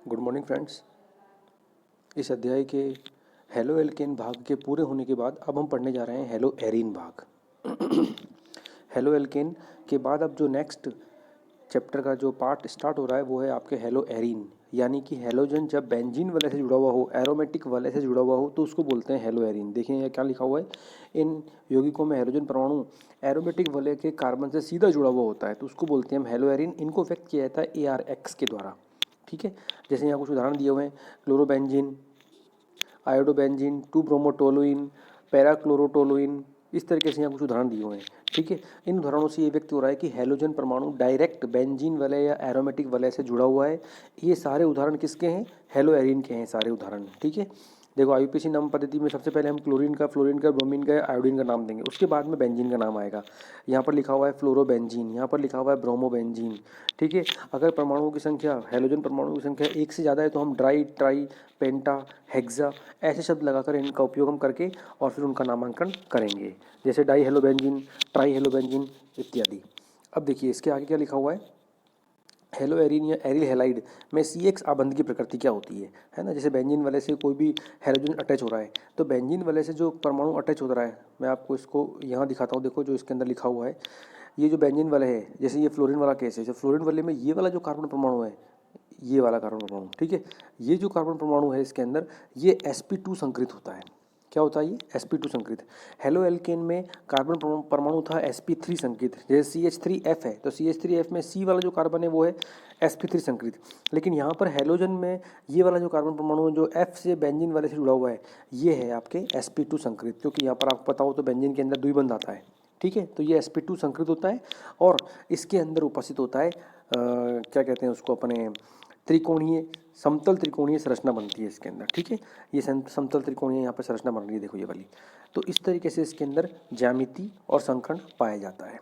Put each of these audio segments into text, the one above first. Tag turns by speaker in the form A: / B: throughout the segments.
A: Good morning friends. इस अध्याय के हेलो एल्केन भाग के पूरे होने के बाद अब हम पढ़ने जा रहे हैं हेलो एरीन भाग। हेलो एल्केन के बाद अब जो नेक्स्ट चैप्टर का जो पार्ट स्टार्ट हो रहा है वो है आपके हेलो एरीन, यानी कि हेलोजन जब बेंजीन वाले से जुड़ा हुआ हो, एरोमेटिक वाले से जुड़ा हुआ हो तो उसको बोलते हैं हेलो एरीन। देखिए यहाँ क्या लिखा हुआ है, इन यौगिकों में हेलोजन परमाणु एरोमेटिक वाले के कार्बन से सीधा जुड़ा हुआ होता है तो उसको बोलते हैं हम हेलो एरीन। इनको व्यक्त किया जाता है ARX के द्वारा। ठीक है, जैसे यहाँ कुछ उदाहरण दिए हुए हैं, क्लोरोबेंजीन, आयोडोबेंजीन, 2-ब्रोमोटोलुइन, पैराक्लोरोटोलुइन, इस तरीके से यहाँ कुछ उदाहरण दिए हुए हैं। ठीक है, इन उदाहरणों से ये व्यक्त हो रहा है कि हेलोजन परमाणु डायरेक्ट बेंजीन वाले या एरोमेटिक वाले से जुड़ा हुआ है। ये सारे उदाहरण किसके हैं? हेलो एरीन के हैं सारे उदाहरण। ठीक है, देखो IUPAC नाम पद्धति में सबसे पहले हम क्लोरीन का, फ्लोरीन का, ब्रोमीन का, आयोडीन का नाम देंगे, उसके बाद में बेंजीन का नाम आएगा। यहाँ पर लिखा हुआ है फ्लोरोबेंजीन, यहाँ पर लिखा हुआ है ब्रोमोबेंजीन। ठीक है, अगर परमाणुओं की संख्या, हेलोजन परमाणुओं की संख्या एक से ज़्यादा है तो हम ड्राई, ट्राई, पेंटा, हेक्सा ऐसे शब्द लगाकर इनका उपयोग हम करके और फिर उनका नामांकन करेंगे, जैसे डाई हेलोबेंजीन, ट्राई हेलोबेंजीन इत्यादि। अब देखिए इसके आगे क्या लिखा हुआ है, हेलो एरीन या एरिल हेलाइड में CX आबंध की प्रकृति क्या होती है ना। जैसे बेंजीन वाले से कोई भी हेलोजन अटैच हो रहा है तो बेंजीन वाले से जो परमाणु अटैच हो रहा है, मैं आपको इसको यहाँ दिखाता हूँ। देखो जो इसके अंदर लिखा हुआ है, ये जो बेंजीन वाला है, जैसे ये फ्लोरीन वाला केस है, जो फ्लोरीन वाले में ये वाला जो कार्बन परमाणु है, ये वाला कार्बन परमाणु, ठीक है, ये जो कार्बन परमाणु है इसके अंदर ये sp2 संकृत होता है। क्या होता है ये? sp2 संकृत। हेलो एल्केन में कार्बन परमाणु था sp3 संकृत। जैसे CH3F है तो CH3F में C वाला जो कार्बन है वो है sp3 संकृत। लेकिन यहाँ पर हेलोजन में ये वाला जो कार्बन परमाणु जो F से बेंजीन वाले से जुड़ा हुआ है ये है आपके sp2 संकृत, क्योंकि यहाँ पर आपको पता हो तो बेंजीन के अंदर द्विबंध आता है। ठीक है, तो ये sp2 संकृत होता है और इसके अंदर उपस्थित होता है क्या कहते हैं उसको, अपने त्रिकोणीय, समतल त्रिकोणीय संरचना बनती है इसके अंदर। ठीक है, ये समतल त्रिकोणीय यहाँ पर संरचना बन रही है, देखो ये वाली। तो इस तरीके से इसके अंदर ज्यामिति और संकर्ण पाया जाता है।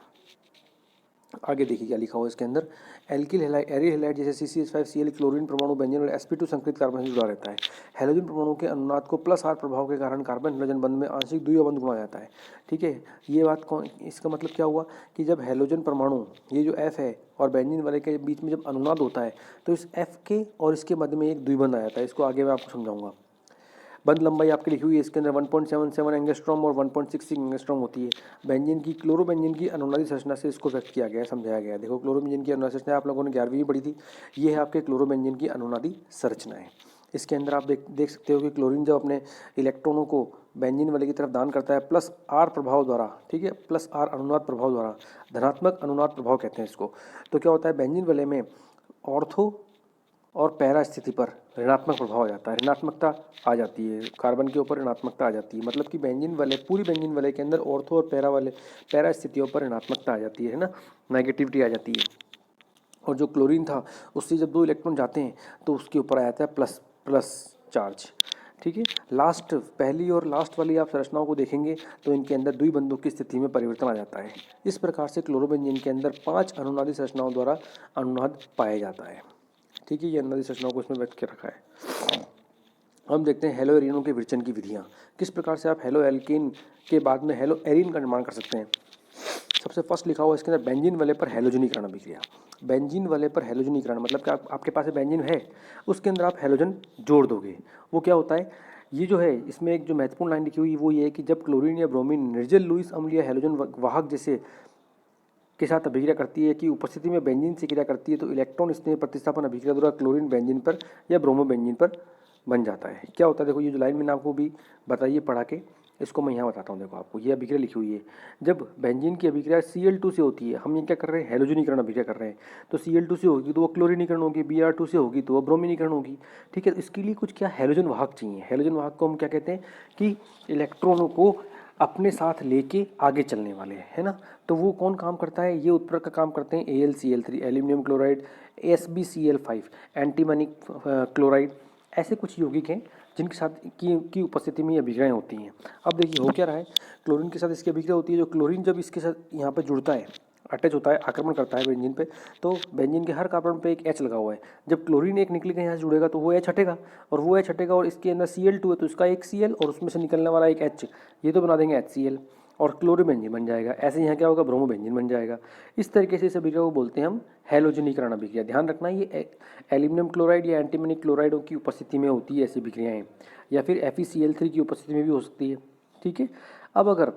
A: आगे देखिए क्या लिखा हुआ है इसके अंदर, एल्किल हेलाइड, एरिल हेलाइड जैसे CCH5Cl क्लोरीन परमाणु बेंजीन और sp2 संकृत कार्बन से जुड़ा रहता है। हेलोजन परमाणु के अनुनाद को +R प्रभाव के कारण कार्बन हेलोजन बंध में आंशिक द्विबंध गुणा जाता है। ठीक है, ये बात कौन, इसका मतलब क्या हुआ कि जब हेलोजन परमाणु ये जो F है और बेंजीन वाले के बीच में जब अनुनाद होता है तो इस F के और इसके मध्य में एक द्विबंध आ जाता है। इसको आगे मैं आपको समझाऊंगा। बंध लंबाई आपकी लिखी हुई है इसके अंदर 1.77 एंगस्ट्रॉम और 1.66 एंगस्ट्रॉम होती है। बेंजीन की, क्लोरोबेंजीन की अनुनादी संरचना से इसको व्यक्त किया गया है, समझाया गया है। देखो क्लोरोबेंजीन की अनुनादी संरचना आप लोगों ने 11वीं में पढ़ी थी, ये है आपके क्लोरोबेंजीन की अनुनादी संरचना है। इसके अंदर आप देख सकते हो कि क्लोरीन जब अपने इलेक्ट्रॉनों को बेंजीन वाले की तरफ दान करता है +R प्रभाव द्वारा, ठीक है, +R अनुनाद प्रभाव द्वारा, धनात्मक अनुनाद प्रभाव कहते हैं इसको, तो क्या होता है बेंजीन वाले में ऑर्थो और पैरा स्थिति पर ऋणात्मक प्रभाव आ जाता है, ऋणात्मकता आ जाती है, कार्बन के ऊपर ऋणात्मकता आ जाती है। मतलब कि बेंजीन वाले, पूरी बेंजीन वाले के अंदर ऑर्थो और पैरा स्थितियों पर ऋणात्मकता आ जाती है ना, नेगेटिविटी आ जाती है। और जो क्लोरीन था उससे जब 2 इलेक्ट्रॉन जाते हैं तो उसके ऊपर आ जाता है प्लस चार्ज। ठीक है, लास्ट, पहली और लास्ट वाली आप संरचनाओं को देखेंगे तो इनके अंदर द्विबंधों की स्थिति में परिवर्तन आ जाता है। इस प्रकार से क्लोरोबेंजीन के अंदर 5 अनुनादी संरचनाओं द्वारा अनुनाद पाया जाता है। ठीक है, ये अनुनादी संरचनाओं को इसमें व्यक्त कर रखा है। हम देखते हैं हेलो एरीनों के विरचन की विधियाँ, किस प्रकार से आप हेलो एल्केन के बाद में हेलो एरीन का निर्माण कर सकते हैं। सबसे फर्स्ट लिखा हुआ इसके अंदर बेंजीन वाले पर हेलोजनीकरण अभिक्रिया। बेंजीन वाले पर हेलोजनीकरण मतलब कि आपके पास बेंजीन है, उसके अंदर आप हेलोजन जोड़ दोगे। वो क्या होता है, ये जो है इसमें एक जो महत्वपूर्ण लाइन लिखी हुई वो ये है कि जब क्लोरीन या ब्रोमीन निर्जल लुईस अम्ल या हेलोजन वाहक जैसे के साथ अभिक्रिया करती है कि उपस्थिति में बेंजीन से क्रिया करती है तो इलेक्ट्रॉन स्नेह प्रतिस्थापन अभिक्रिया द्वारा क्लोरीन बेंजीन पर या ब्रोमो बेंजीन पर बन जाता है। क्या होता है, देखो ये जो लाइन मैंने आपको भी बताइए पढ़ा के, इसको मैं यहाँ बताता हूँ। देखो आपको ये अभिक्रिया लिखी हुई है, जब बेंजीन की अभिक्रिया Cl2 से होती है, हम ये क्या कर रहे हैं, हेलोजनीकरण अभिक्रिया कर रहे हैं। तो Cl2 से होगी तो वो क्लोरीनीकरण होगी, Br2 से होगी तो वो ब्रोमीनीकरण होगी। ठीक है, इसके लिए कुछ क्या हेलोजन वाहक चाहिए। हेलोजन वाहक को हम क्या कहते हैं कि इलेक्ट्रॉनों को अपने साथ लेके आगे चलने वाले हैं, है ना। तो वो कौन काम करता है, ये उत्प्रेरक का काम करते हैं AlCl3, aluminium chloride, AsBCl5, antimony chloride, ऐसे कुछ यौगिक हैं जिनके साथ की उपस्थिति में ये अभिक्रियाएँ होती हैं। अब देखिए हो क्या रहा है, क्लोरीन के साथ इसकी अभिक्रिया होती है। जो क्लोरीन जब इसके साथ यहाँ पर जुड़ता है, अटैच होता है, आक्रमण करता है बेंजीन पे, तो बेंजीन के हर कार्बन पे एक H लगा हुआ है। जब क्लोरीन एक निकल के यहाँ से जुड़ेगा तो वो H हटेगा, और वो H हटेगा और इसके अंदर Cl2 है तो इसका एक Cl और उसमें से निकलने वाला एक H, ये तो बना देंगे HCl। और क्लोरोबेंजीन बन जाएगा। ऐसे यहाँ क्या होगा, ब्रोमोबेंजीन बन जाएगा। इस तरीके से इस अभिक्रिया को बोलते हैं हम हैलोजनीकरण अभिक्रिया। ध्यान रखना ये एल्यूमिनियम क्लोराइड या एंटीमनी क्लोराइडों की उपस्थिति में होती है ऐसी अभिक्रियाएँ, या फिर FeCl3 की उपस्थिति में भी हो सकती है। ठीक है, अब अगर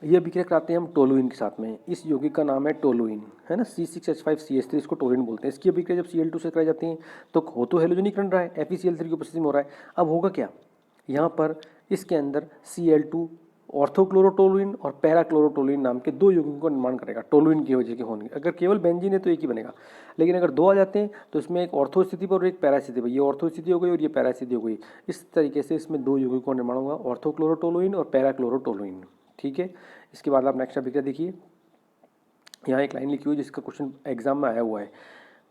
A: ये अभिक्रिया कराते हैं हम टोलुइन के साथ में, इस यौगिक का नाम है टोलुइन, है ना, C6H5CH3 इसको टोलुइन बोलते हैं। इसकी अभिक्रिया जब Cl2 से कराई जाती है तो हो तो हैलोजनीकरण रहा है, FeCl3 की उपस्थिति में हो रहा है। अब होगा क्या, यहाँ पर इसके अंदर Cl2 ऑर्थोक्लोरोटोलुइन और पैराक्लोरोटोलुइन नाम के दो यौगिकों का निर्माण करेगा टोलुइन की वजह के होने। अगर केवल बेंजीन है तो एक ही बनेगा, लेकिन अगर दो आ जाते हैं तो इसमें एक ऑर्थो स्थिति पर और एक पैरा स्थिति पर, ये ऑर्थो स्थिति हो गई और ये पैरा स्थिति हो गई। इस तरीके से इसमें दो यौगिकों का निर्माण होगा, ऑर्थोक्लोरोटोलुइन और पैराक्लोरोटोलुइन। ठीक है, इसके बाद आप नेक्स्ट अभिक्रिया देखिए, यहाँ एक लाइन लिखी हुई है जिसका क्वेश्चन एग्जाम में आया हुआ है।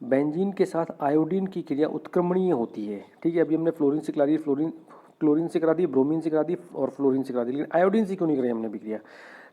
A: बेंजीन के साथ आयोडीन की क्रिया उत्क्रमणीय होती है। ठीक है, अभी हमने फ्लोरीन से करा दी, क्लोरीन से करा दी, ब्रोमीन से करा दी और फ्लोरीन से करा दी, लेकिन आयोडीन से क्यों नहीं कराई हमने अभिक्रिया।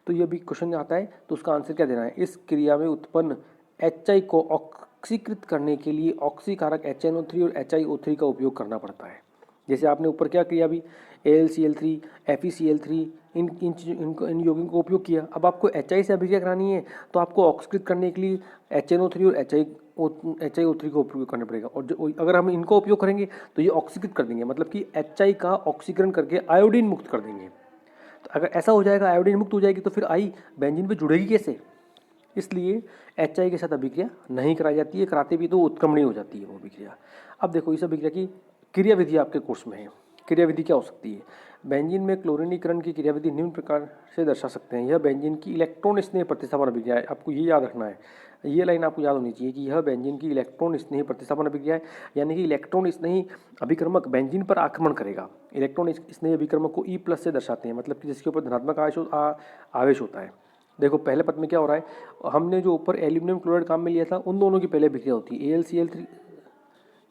A: तो ये भी क्वेश्चन आता है, तो उसका आंसर क्या देना है। इस क्रिया में उत्पन्न HI को ऑक्सीकृत करने के लिए ऑक्सीकारक HNO3 और HiO3 का उपयोग करना पड़ता है। जैसे आपने ऊपर क्या किया अभी, AlCl3, FeCl3 इन यौगिकों को उपयोग किया। अब आपको HI से अभिक्रिया करानी है तो आपको ऑक्सीकृत करने के लिए HNO3 और HiO3 का उपयोग करना पड़ेगा, और अगर हम इनको उपयोग करेंगे तो ये ऑक्सीकृत कर देंगे, मतलब कि HI का ऑक्सीकरण करके आयोडीन मुक्त कर देंगे। तो अगर ऐसा हो जाएगा, आयोडीन मुक्त हो जाएगी, तो फिर आई बेंजीन पे जुड़ेगी कैसे। इसलिए HI के साथ अभिक्रिया नहीं कराई जाती है, कराते भी तो उत्क्रमणीय हो जाती है वो अभिक्रिया। अब देखो इस अभिक्रिया की क्रियाविधि आपके कोर्स में है। क्रियाविधि क्या हो सकती है, बेंजीन में क्लोरीनीकरण की क्रियाविधि निम्न प्रकार से दर्शा सकते हैं। यह बेंजीन की इलेक्ट्रॉन स्नेह प्रतिस्थापन अभिक्रिया है। आपको ये याद रखना है, ये लाइन आपको याद होनी चाहिए कि यह बेंजीन की इलेक्ट्रॉन स्नेह प्रतिस्थापन अभिक्रिया है, यानी कि इलेक्ट्रॉन स्नेही अभिक्रमक बेंजीन पर आक्रमण करेगा। इलेक्ट्रॉन स्नेही अभिक्रमक को E+ से दर्शाते हैं, मतलब कि जिसके ऊपर धनात्मक आवेश होता है। देखो पहले पद में क्या हो रहा है, हमने जो ऊपर एल्यूमिनियम क्लोराइड काम में लिया था उन दोनों की पहले अभिक्रिया होती है,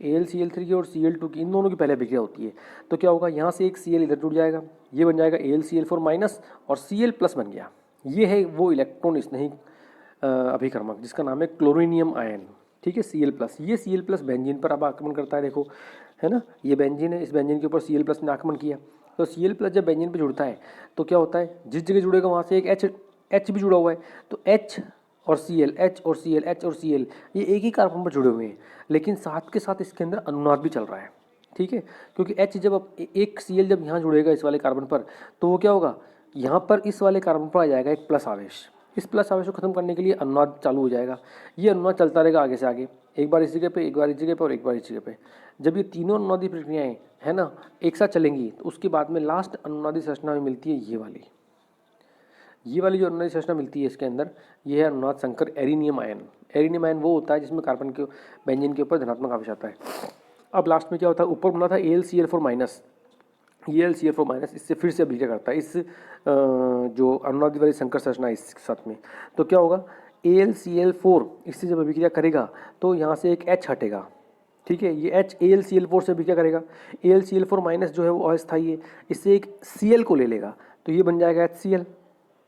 A: AlCl3 की और Cl2 की, इन दोनों की पहले अभिक्रिया होती है। तो क्या होगा, यहाँ से एक Cl इधर जुड़ जाएगा, ये बन जाएगा AlCl4- और Cl+ बन गया। ये है वो इलेक्ट्रॉन स्नेही अभिक्रमक जिसका नाम है क्लोरीनियम आयन। ठीक है, Cl+, ये Cl+ बेंजीन पर अब आक्रमण करता है। देखो है ना, ये बेंजीन है, इस बेंजीन के ऊपर Cl+ ने आक्रमण किया। तो Cl+ जब बेंजीन पर जुड़ता है तो क्या होता है, जिस जगह जुड़ेगा वहाँ से एक H भी जुड़ा हुआ है, तो H और Cl, H और Cl, H और Cl, ये एक ही कार्बन पर जुड़े हुए हैं, लेकिन साथ के साथ इसके अंदर अनुनाद भी चल रहा है। ठीक है, क्योंकि H जब एक Cl जब यहाँ जुड़ेगा इस वाले कार्बन पर, तो वो क्या होगा, यहाँ पर इस वाले कार्बन पर आ जाएगा एक प्लस आवेश। इस प्लस आवेश को खत्म करने के लिए अनुनाद चालू हो जाएगा। ये अनुनाद चलता रहेगा आगे से आगे, एक बार इस जगह पे, एक बार इस जगह पे और एक बार इस जगह पे। जब ये तीनों अनुनादी प्रक्रियाएं है ना एक साथ चलेंगी, तो उसके बाद में लास्ट अनुनादी संरचना में मिलती है ये वाली जो अनुनादी संरचना मिलती है इसके अंदर, ये है अनुनाद संकर एरिनियम आयन। एरिनियम आयन वो होता है जिसमें कार्बन के बेंजीन के ऊपर धनात्मक आवेश आता है। अब लास्ट में क्या होता है, ऊपर बना था AlCl4-, ये AlCl4- इससे फिर से अभिक्रिया करता है इस जो अनुनादी वाली संकर संरचना है इसके साथ में। तो क्या होगा, AlCl4 इससे जब अभिक्रिया करेगा तो यहाँ से एक H हटेगा। ठीक है, ये H AlCl4 से अभिक्रिया करेगा, AlCl4- जो है वो अस्थायी है, इससे एक Cl को ले लेगा, तो ये बन जाएगा HCl।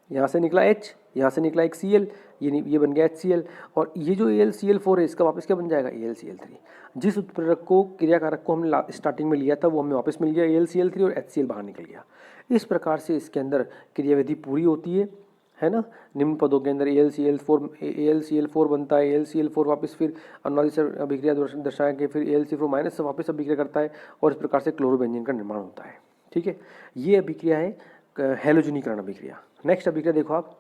A: यहाँ से निकला H, यहाँ से निकला एक Cl, ये बन गया HCl, और ये जो AlCl4 है इसका वापस क्या बन जाएगा, AlCl3। जिस उत्प्रेरक को क्रियाकारक को हमने स्टार्टिंग में लिया था वो हमें वापस मिल गया AlCl3 और HCl बाहर निकल गया। इस प्रकार से इसके अंदर क्रियाविधि पूरी होती है ना। निम्न पदों के अंदर AlCl4 बनता है, AlCl4 वापस फिर अनुनादी से अभिक्रिया दर्शाया के फिर AlCl4- से वापस अभिक्रिया करता है, और इस प्रकार से क्लोरोबेंजीन का निर्माण होता है। ठीक है, ये अभिक्रिया है हैलोजनीकरण अभिक्रिया। नेक्स्ट अभिक्रिया देखो आप,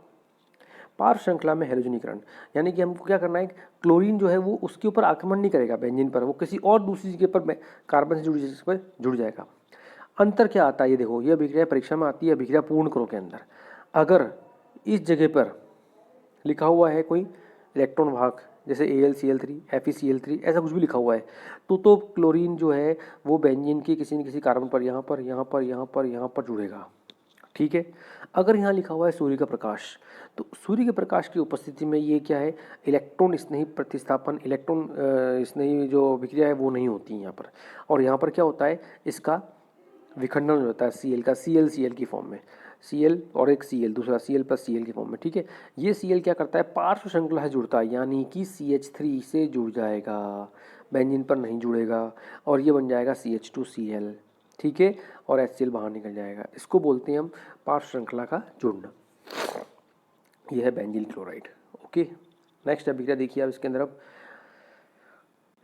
A: पार्श्व श्रृंखला में हैलोजनीकरण, यानी कि हमको क्या करना है, क्लोरीन जो है वो उसके ऊपर आक्रमण नहीं करेगा बेंजीन पर, वो किसी और दूसरी जगह पर कार्बन से जुड़ी जगह पर जुड़ जाएगा। अंतर क्या आता है ये देखो, ये अभिक्रिया परीक्षा में आती है अभिक्रिया पूर्ण करो के अंदर। अगर इस जगह पर लिखा हुआ है कोई इलेक्ट्रॉन वाहक, जैसे AlCl3, FeCl3 ऐसा कुछ भी लिखा हुआ है, तो क्लोरीन जो है वो बेंजीन की किसी न किसी कार्बन पर यहाँ पर जुड़ेगा। ठीक है, अगर यहाँ लिखा हुआ है सूर्य का प्रकाश, तो सूर्य के प्रकाश की उपस्थिति में ये क्या है, इलेक्ट्रॉन स्नेही प्रतिस्थापन, इलेक्ट्रॉन स्नेही जो अभिक्रिया है वो नहीं होती यहाँ पर। और यहाँ पर क्या होता है, इसका विखंडन हो जाता है Cl का, Cl की फॉर्म में, Cl और एक Cl, दूसरा Cl + Cl की फॉर्म में। ठीक है, ये Cl क्या करता है, पार्श्व श्रृंखला से जुड़ता है, यानी कि CH3 से जुड़ जाएगा, बेंजीन पर नहीं जुड़ेगा, और ये बन जाएगा CH2Cl। ठीक है, और HCl बाहर निकल जाएगा। इसको बोलते हैं हम पार्श्व श्रृंखला का जुड़ना। यह है बेंजील क्लोराइड। ओके, नेक्स्ट अभिक्रिया देखिए आप इसके अंदर। अब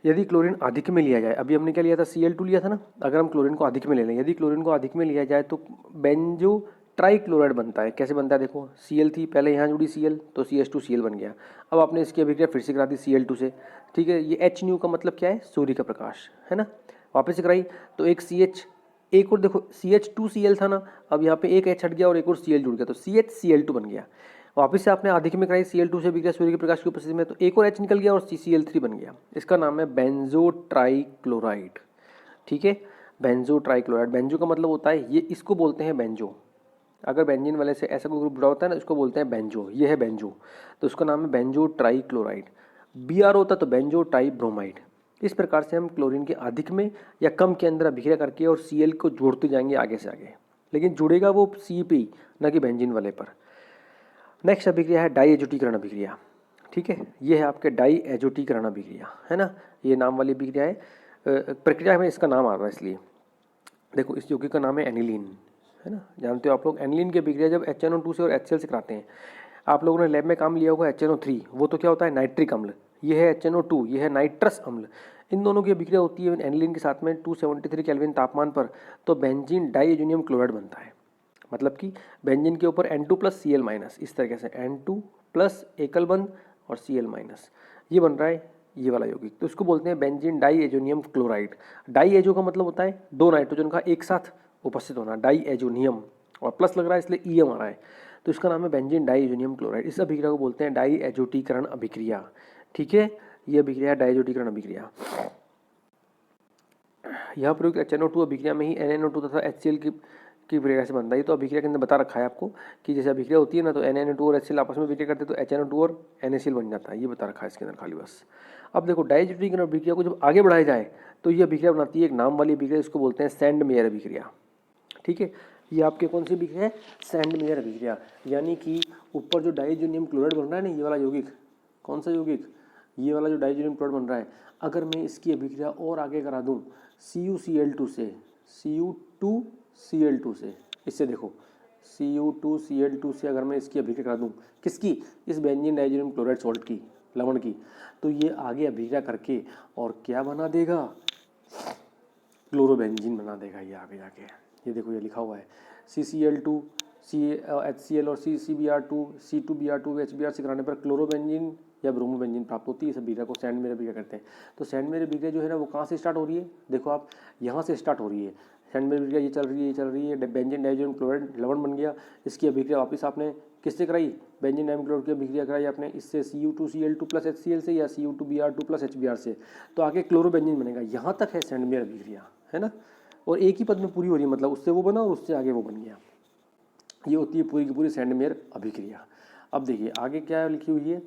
A: यदि क्लोरीन अधिक में लिया जाए, अभी हमने क्या लिया था, Cl2 लिया था ना, अगर हम क्लोरीन को अधिक में ले लें, यदि क्लोरीन को अधिक में लिया जाए तो बेंजो ट्राइक्लोराइड बनता है। कैसे बनता है देखो, Cl थी पहले, यहाँ जुड़ी Cl तो CH2Cl बन गया। अब आपने इसकी अभिक्रिया फिर से करा दी Cl2 से, ठीक है। ये H न्यू का मतलब क्या है, सूर्य का प्रकाश, है ना। वापस से कराई तो एक CH, एक और देखो CH2Cl था ना, अब यहाँ पे एक H हट गया और एक और Cl जुड़ गया तो CHCl2 बन गया। वापस से आपने अधिक में कराई Cl2 से अभिक्रिया सूर्य के प्रकाश की उपस्थिति में, तो एक और H निकल गया और CCl3 बन गया। इसका नाम है बेंजो ट्राइक्लोराइड, ठीक है। बेंजो ट्राइक्लोराइड, बेंजो का मतलब होता है ये, इसको बोलते हैं बेंजो। अगर बेंजीन वाले से ऐसा कोई ग्रुप जुड़ा होता है ना, इसको बोलते हैं बेंजो। ये है बेंजो, तो उसका नाम है बेंजो ट्राइक्लोराइड। Br होता तो बेंजो ट्राइब्रोमाइड। इस प्रकार से हम क्लोरीन के अधिक में या कम के अंदर अभिक्रिया करके और Cl को जोड़ते जाएंगे आगे से आगे, लेकिन जुड़ेगा वो C पे ही, ना कि बेंजीन वाले पर। नेक्स्ट अभिक्रिया है डाई एजोटीकरण अभिक्रिया, ठीक है। ये है आपके डाई एजोटीकरण अभिक्रिया, है ना। ये नाम वाली अभिक्रिया है, प्रक्रिया में इसका नाम आ रहा है इसलिए। देखो इस यौगिक का नाम है एनिलीन, है ना। जानते हो आप लोग एनिलीन की अभिक्रिया जब HNO2 से और HCl से कराते हैं। आप लोगों ने लैब में काम लिया होगा HNO3, वो तो क्या होता है, नाइट्रिक अम्ल। ये है HNO2, ये है नाइट्रस अम्ल। इन दोनों की अभिक्रिया होती है एनिलीन के साथ में 273 केल्विन तापमान पर, तो बेंजीन डाईएजोनियम क्लोराइड बनता है। मतलब कि बेंजीन के ऊपर N2 प्लस Cl माइनस, इस तरीके से N2 प्लस एकल बंध और Cl माइनस, ये बन रहा है ये वाला यौगिक। तो इसको बोलते हैं बेंजीन डाईएजोनियम क्लोराइड। डाईएजो का मतलब होता है दो नाइट्रोजन का एक साथ उपस्थित होना, डाईएजोनियम, और प्लस लग रहा है इसलिए ईएम आ रहा है, तो इसका नाम है बेंजीन डाईएजोनियम क्लोराइड। इस अभिक्रिया को बोलते हैं डाईएजोटीकरण अभिक्रिया, ठीक है। ये अभिक्रिया डाईएजोटीकरण अभिक्रिया। यहाँ प्रयुक्त HNO2 अभिक्रिया में ही NaNO2 तथा HCl की अभिक्रिया से बनता है। तो अभिक्रिया के अंदर बता रखा है आपको कि जैसे अभिक्रिया होती है ना, तो NaNO2 और HCl आपस में अभिक्रिया करते हैं तो HNO2 और NaCl बन जाता है, ये बता रखा है इसके अंदर खाली बस। अब देखो डाईएजोटीकरण अभिक्रिया को जब आगे बढ़ाया जाए तो ये अभिक्रिया बनाती है एक नाम वाली अभिक्रिया, इसको बोलते हैं सैंडमेयर अभिक्रिया, ठीक है। ये आपके कौन सी अभिक्रिया है, सैंडमेयर अभिक्रिया। यानी कि ऊपर जो डाईएजोनियम क्लोराइड बन रहा है ना, ये वाला यौगिक, कौन सा यौगिक, ये वाला जो डाईएजोनियम क्लोराइड बन रहा है, अगर मैं इसकी अभिक्रिया और आगे करा दूं CuCl2 से, Cu2Cl2 से, इससे देखो Cu2Cl2 से अगर मैं इसकी अभिक्रिया करा दूं, किसकी, इस बेंजीन डाईएजोनियम क्लोराइड सॉल्ट की, लवण की, तो ये आगे अभिक्रिया करके और क्या बना देगा, क्लोरोबेंजीन बना देगा ये आगे जाके। ये देखो ये लिखा हुआ है CCl2 HCl और CCBr2 C2Br2 HBr से कराने पर क्लोरोबेंजीन या ब्रोमोबेंजीन प्राप्त होती है। इस अभिक्रिया को सैंडमेयर अभिक्रिया करते हैं। तो सैंडमेयर अभिक्रिया जो है ना, वो कहाँ से स्टार्ट हो रही है, देखो आप यहाँ से स्टार्ट हो रही है सैंडमेयर अभिक्रिया। ये चल रही है बेंजीन डाईएजोनियम क्लोराइड लवण बन गया, इसकी अभिक्रिया वापस आपने किससे कराई, बेंजीन डाईएजोनियम क्लोराइड की अभिक्रिया कराई आपने इससे Cu2Cl2 प्लस HCl से या Cu2Br2 प्लस HBr से, तो आगे क्लोरोबेंजीन बनेगा। यहाँ तक है सैंडमेयर अभिक्रिया, है ना। और एक ही पद में पूरी हो रही है, मतलब उससे वो बना और उससे आगे वो बन गया। ये होती है पूरी की पूरी सैंडमेयर अभिक्रिया। अब देखिए आगे क्या लिखी हुई है,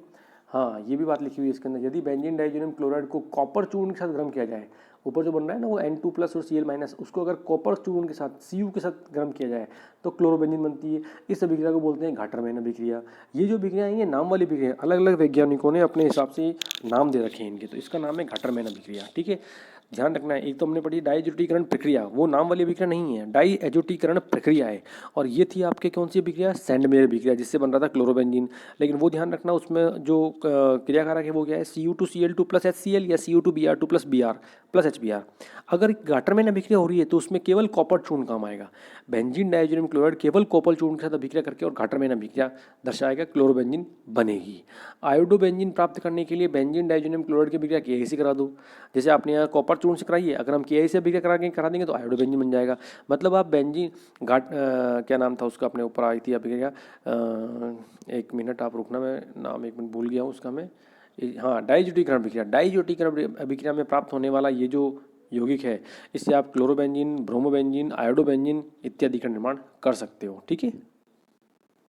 A: हाँ ये भी बात लिखी हुई है इसके अंदर, यदि बेंजीन डाईएजोनियम क्लोराइड को कॉपर चूर्ण के साथ गर्म किया जाए, ऊपर जो बन रहा है ना वो N2 प्लस और Cl माइनस, उसको अगर कॉपर चूर्ण के साथ Cu के साथ गर्म किया जाए तो क्लोरोबेंजीन बनती है। इस अभिक्रिया को बोलते हैं घाटरमैन अभिक्रिया। ये जो अभिक्रिया है ये नाम वाली अभिक्रिया, अलग अलग वैज्ञानिकों ने अपने हिसाब से नाम दे रखे हैं इनके, तो इसका नाम है घाटरमैन अभिक्रिया, ठीक है। ध्यान रखना है, एक तो हमने पढ़ी डाईएजोटीकरण प्रक्रिया, वो नाम वाली अभिक्रिया नहीं है, डाईएजोटीकरण प्रक्रिया है। और ये थी आपके कौन सी अभिक्रिया, सैंडमेयर अभिक्रिया, जिससे बन रहा था क्लोरोबेंजीन। लेकिन वो ध्यान रखना उसमें जो क्रियाकारक है वो क्या है, Cu2Cl2 प्लस HCl या Cu2Br2 plus Br plus HBr। अगर घाटरमैन अभिक्रिया हो रही है तो उसमें केवल कॉपर चूर्ण काम आएगा। बेंजीन डाईएजोनियम क्लोराइड केवल कॉपर चूर्ण के साथ अभिक्रिया करके और घाटरमैन अभिक्रिया दर्शाएगा, क्लोरोबेंजीन बनेगी। आयोडोबेंजीन प्राप्त करने के लिए बेंजीन डाईएजोनियम क्लोराइड की अभिक्रिया KI से करा दो, जैसे आपने यहाँ कॉपर चूर्ण से कराई है, अगर हम KI से अभिक्रिया करा देंगे तो आयोडोबेंजीन बन जाएगा। मतलब आप बेंजीन क्या नाम था उसका, अपने ऊपर आई थी अभिक्रिया, एक मिनट आप रुकना, मैं नाम एक मिनट भूल गया हूँ उसका मैं, हाँ डाईएजोटीकरण अभिक्रिया। डाईएजोटीकरण अभिक्रिया में प्राप्त होने वाला ये जो यौगिक है, इससे आप क्लोरोबेंजीन, ब्रोमोबेंजीन, आयोडोबेंजीन इत्यादि का निर्माण कर सकते हो, ठीक है।